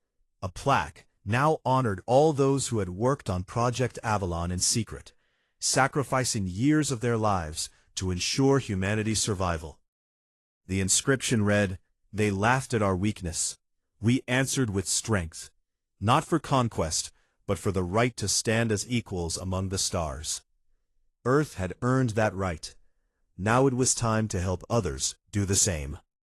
a plaque now honored all those who had worked on Project Avalon in secret, sacrificing years of their lives to ensure humanity's survival. The inscription read, "They laughed at our weakness. We answered with strength, not for conquest, but for the right to stand as equals among the stars." Earth had earned that right. Now it was time to help others do the same.